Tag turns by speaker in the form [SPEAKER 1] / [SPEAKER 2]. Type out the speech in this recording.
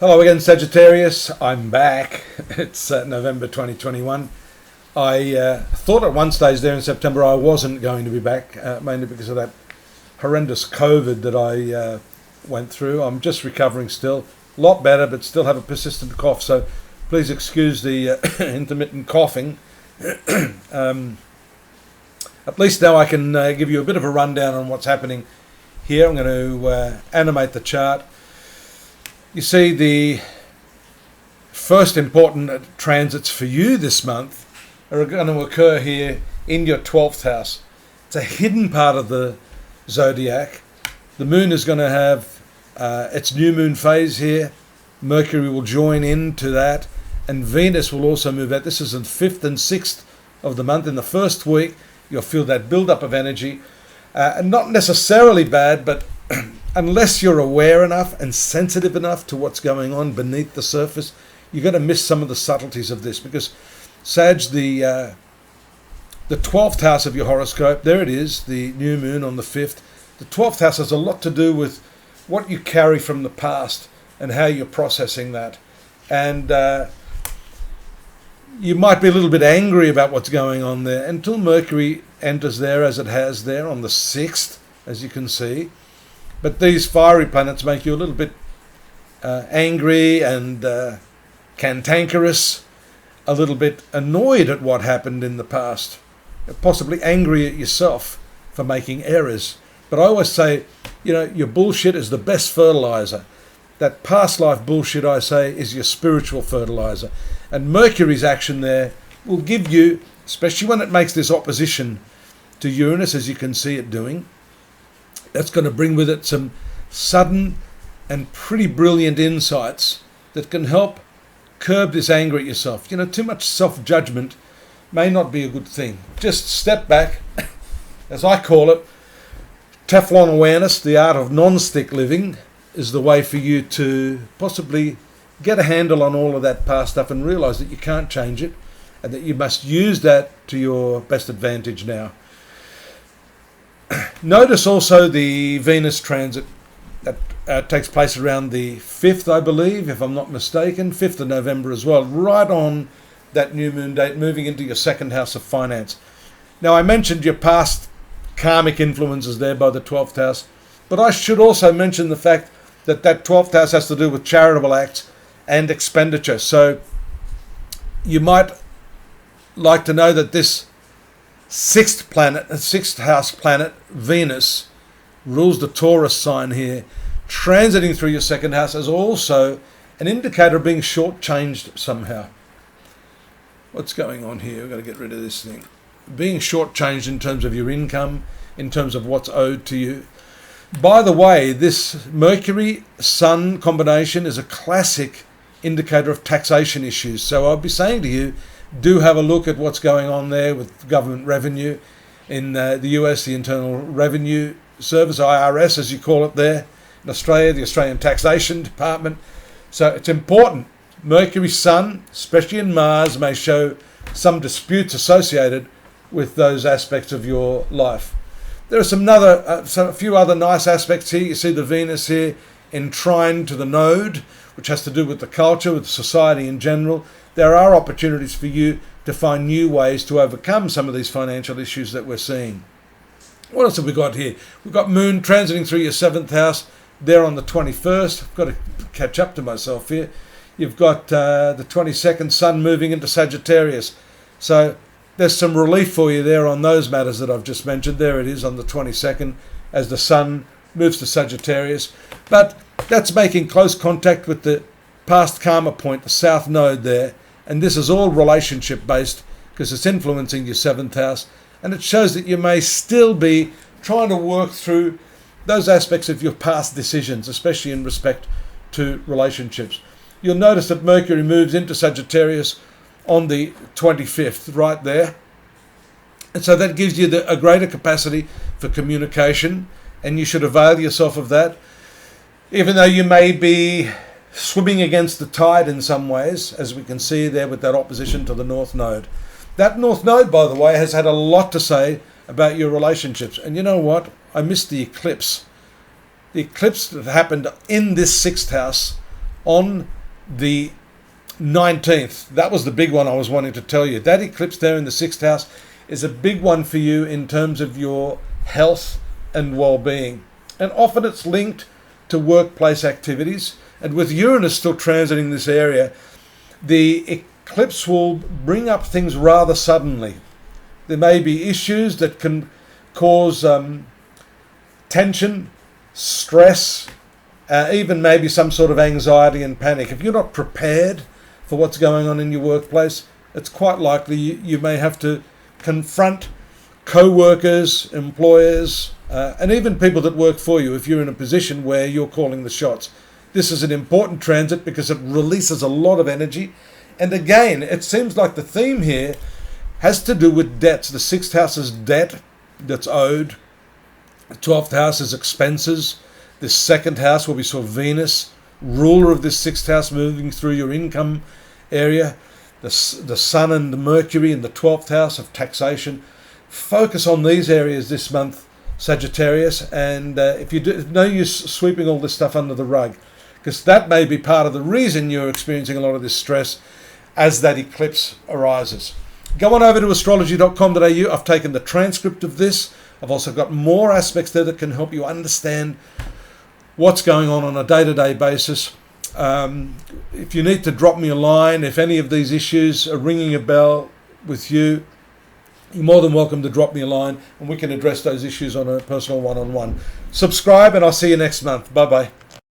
[SPEAKER 1] Hello again, Sagittarius. I'm back. It's November 2021. I thought at one stage there in September I wasn't going to be back, mainly because of that horrendous COVID that I went through. I'm just recovering still. A lot better, but still have a persistent cough, so please excuse the intermittent coughing. At least now I can give you a bit of a rundown on what's happening here. I'm going to animate the chart. You see, the first important transits for you this month are going to occur here in your 12th house. It's a hidden part of the zodiac. The moon is going to have its new moon phase here. Mercury will join into that, and Venus will also move out. This is the 5th and 6th of the month. In the first week, you'll feel that build-up of energy. And not necessarily bad, but unless you're aware enough and sensitive enough to what's going on beneath the surface, you're going to miss some of the subtleties of this, because Sag, the 12th house of your horoscope, there it is, the new moon on the 5th. The 12th house has a lot to do with what you carry from the past and how you're processing that. And you might be a little bit angry about what's going on there until Mercury enters there, as it has there on the 6th, as you can see. But these fiery planets make you a little bit angry and cantankerous, a little bit annoyed at what happened in the past, possibly angry at yourself for making errors. But I always say, you know, your bullshit is the best fertilizer. That past life bullshit, I say, is your spiritual fertilizer. And Mercury's action there will give you, especially when it makes this opposition to Uranus, as you can see it doing, that's going to bring with it some sudden and pretty brilliant insights that can help curb this anger at yourself. You know, too much self-judgment may not be a good thing. Just step back, as I call it. Teflon awareness, the art of non-stick living, is the way for you to possibly get a handle on all of that past stuff and realize that you can't change it and that you must use that to your best advantage now. Notice also the Venus transit that takes place around the 5th, I believe, if I'm not mistaken, 5th of November as well, right on that new moon date, moving into your second house of finance. Now, I mentioned your past karmic influences there by the 12th house, but I should also mention the fact that that 12th house has to do with charitable acts and expenditure. So you might like to know that this sixth house planet, Venus, rules the Taurus sign here, transiting through your second house as also an indicator of being shortchanged somehow. What's going on here? We've got to get rid of this thing. Being shortchanged in terms of your income, in terms of what's owed to you. By the way, this Mercury-Sun combination is a classic indicator of taxation issues. So I'll be saying to you, do have a look at what's going on there with government revenue in the US, the Internal Revenue Service, IRS as you call it there. In Australia, the Australian Taxation Department. So it's important. Mercury, Sun, especially in Mars, may show some disputes associated with those aspects of your life. There are a few other nice aspects here. You see the Venus here entrined to the node, which has to do with the culture, with society in general. There are opportunities for you to find new ways to overcome some of these financial issues that we're seeing. What else have we got here? We've got Moon transiting through your 7th house there on the 21st. I've got to catch up to myself here. You've got the 22nd, Sun moving into Sagittarius. So there's some relief for you there on those matters that I've just mentioned. There it is on the 22nd as the Sun moves to Sagittarius. But that's making close contact with the past karma point, the South Node there. And this is all relationship based because it's influencing your 7th house. And it shows that you may still be trying to work through those aspects of your past decisions, especially in respect to relationships. You'll notice that Mercury moves into Sagittarius on the 25th, right there. And so that gives you a greater capacity for communication, and you should avail yourself of that. Even though you may be swimming against the tide in some ways, as we can see there with that opposition to the North Node. That North Node, by the way, has had a lot to say about your relationships. And you know what? I missed the eclipse. The eclipse that happened in this 6th house on the 19th. That was the big one I was wanting to tell you. That eclipse there in the 6th house is a big one for you in terms of your health and well-being. And often it's linked to workplace activities. And with Uranus still transiting this area, the eclipse will bring up things rather suddenly. There may be issues that can cause tension, stress, even maybe some sort of anxiety and panic. If you're not prepared for what's going on in your workplace, it's quite likely you may have to confront co-workers, employers, and even people that work for you if you're in a position where you're calling the shots. This is an important transit because it releases a lot of energy. And again, it seems like the theme here has to do with debts. The 6th house is debt that's owed. The 12th house is expenses. The 2nd house, where we saw Venus, ruler of this 6th house, moving through your income area. The Sun and the Mercury in the 12th house of taxation. Focus on these areas this month, Sagittarius, and if you do, no use sweeping all this stuff under the rug, because that may be part of the reason you're experiencing a lot of this stress as that eclipse arises. Go on over to astrology.com.au. I've taken the transcript of this. I've also got more aspects there that can help you understand what's going on a day-to-day basis. If you need to drop me a line, if any of these issues are ringing a bell with you, you're more than welcome to drop me a line and we can address those issues on a personal one-on-one. Subscribe and I'll see you next month. Bye-bye.